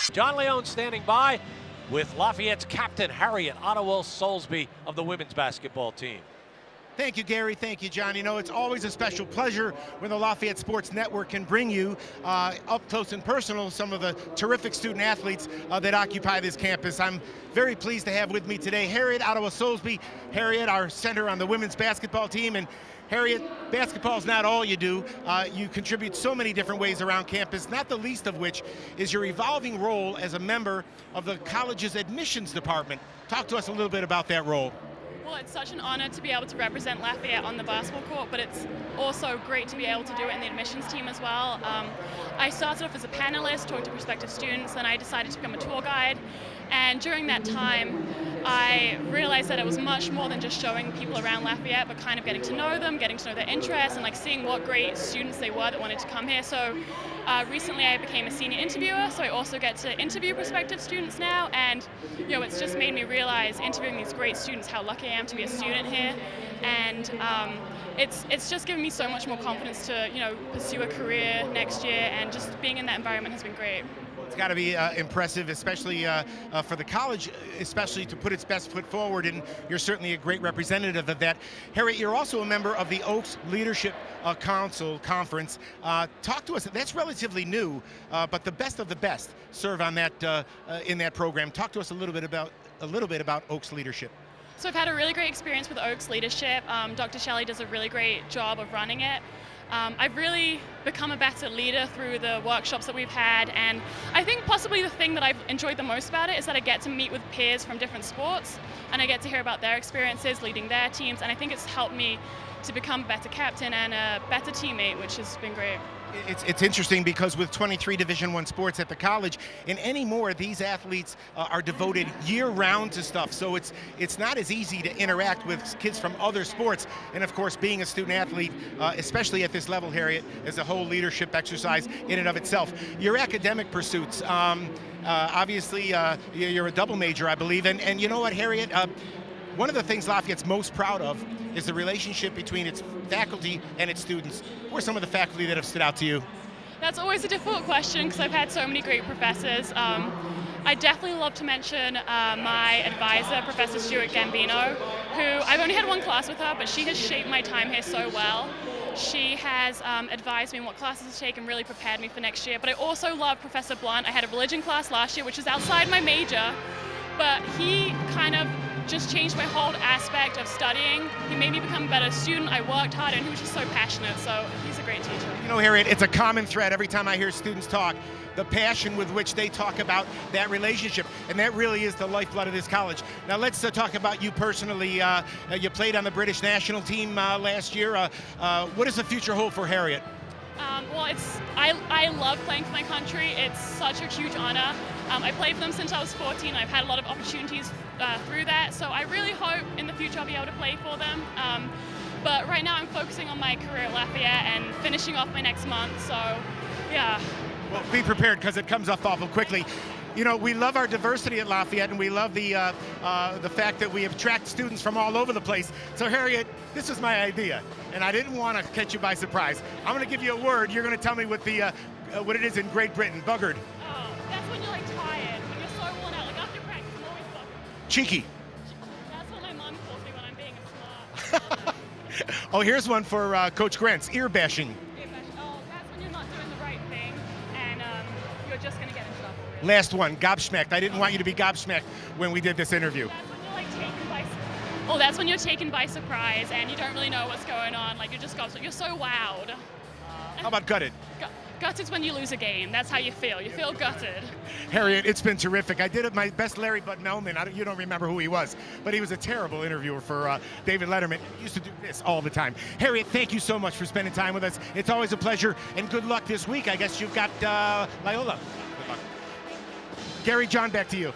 John Leone standing by with Lafayette's captain, Harriet Ottewill-Soulsby of the women's basketball team. Thank you, Gary. Thank you, John. You know, it's always a special pleasure when the Lafayette Sports Network can bring you up close and personal some of the terrific student athletes that occupy this campus. I'm very pleased to have with me today Harriet Ottewill-Soulsby. Harriet, our center on the women's basketball team. And Harriet, basketball is not all you do. You contribute so many different ways around campus, not the least of which is your evolving role as a member of the college's admissions department. Talk to us a little bit about that role. Well, it's such an honor to be able to represent Lafayette on the basketball court, but it's also great to be able to do it in the admissions team as well. I started off as a panelist, talking to prospective students, and I decided to become a tour guide. And during that time, I realized that it was much more than just showing people around Lafayette, but kind of getting to know them, getting to know their interests, and like seeing what great students they were that wanted to come here. So recently I became a senior interviewer, so I also get to interview prospective students now, and you know, it's just made me realize, interviewing these great students, how lucky I am to be a student here. And it's just given me so much more confidence to, you know, pursue a career next year, and just being in that environment has been great. It's got to be impressive, especially for the college, especially to put its best foot forward, and you're certainly a great representative of that. Harriet, you're also a member of the Oaks Leadership Council Conference. Talk to us. That's relatively new, but the best of the best serve on that in that program. Talk to us a little bit about Oaks Leadership. So I've had a really great experience with Oaks Leadership. Dr. Shelley does a really great job of running it. I've really become a better leader through the workshops that we've had, and I think possibly the thing that I've enjoyed the most about it is that I get to meet with peers from different sports, and I get to hear about their experiences leading their teams, and I think it's helped me to become a better captain and a better teammate, which has been great. It's interesting because with 23 Division I sports at the college, and anymore these athletes are devoted year-round to stuff, so it's not as easy to interact with kids from other sports. And of course, being a student athlete, especially at this level, Harriet, is a whole leadership exercise in and of itself. Your academic pursuits, obviously you're a double major, I believe, and you know what, Harriet, one of the things Lafayette's most proud of is the relationship between its faculty and its students. Who are some of the faculty that have stood out to you? That's always a difficult question because I've had so many great professors. I definitely love to mention my advisor, Professor Stuart Gambino, who I've only had one class with her, but she has shaped my time here so well. She has advised me on what classes to take and really prepared me for next year. But I also love Professor Blunt. I had a religion class last year, which is outside my major, but he kind of just changed my whole aspect of studying. He made me become a better student. I worked hard, and he was just so passionate, so he's a great teacher. You know, Harriet, it's a common thread every time I hear students talk, the passion with which they talk about that relationship, and that really is the lifeblood of this college. Now let's talk about you personally. You played on the British national team last year. What does the future hold for Harriet? Well, I love playing for my country. It's such a huge honor. I played for them since I was 14. I've had a lot of opportunities through that, so I really hope in the future I'll be able to play for them. But right now I'm focusing on my career at Lafayette and finishing off my next month, so yeah. Well, be prepared because it comes up awful quickly. You know, we love our diversity at Lafayette, and we love the fact that we attract students from all over the place. So Harriet, this was my idea, and I didn't want to catch you by surprise. I'm going to give you a word. You're going to tell me what it is in Great Britain. Buggered. Oh, that's when you're like tired, when you're so worn out. Like after practice, I'm always buggered. Cheeky. That's what my mom calls me when I'm being a smart. Oh, here's one for Coach Grant's, ear bashing. Ear bashing. Oh, that's when you're not doing the right thing, and you're just going to get in trouble. Really. Last one, gobsmacked. I didn't want you to be gobsmacked when we did this interview. That's when you're like that's when you're taken by surprise and you don't really know what's going on. Like you're just gobsmacked. You're so wowed. How about gutted? Gutted's when you lose a game. That's how you feel. You feel gutted. Harriet, it's been terrific. I did it my best Larry Bud Melman. You don't remember who he was, but he was a terrible interviewer for David Letterman. He used to do this all the time. Harriet, thank you so much for spending time with us. It's always a pleasure, and good luck this week. I guess you've got Loyola. Good luck. Gary, John, back to you.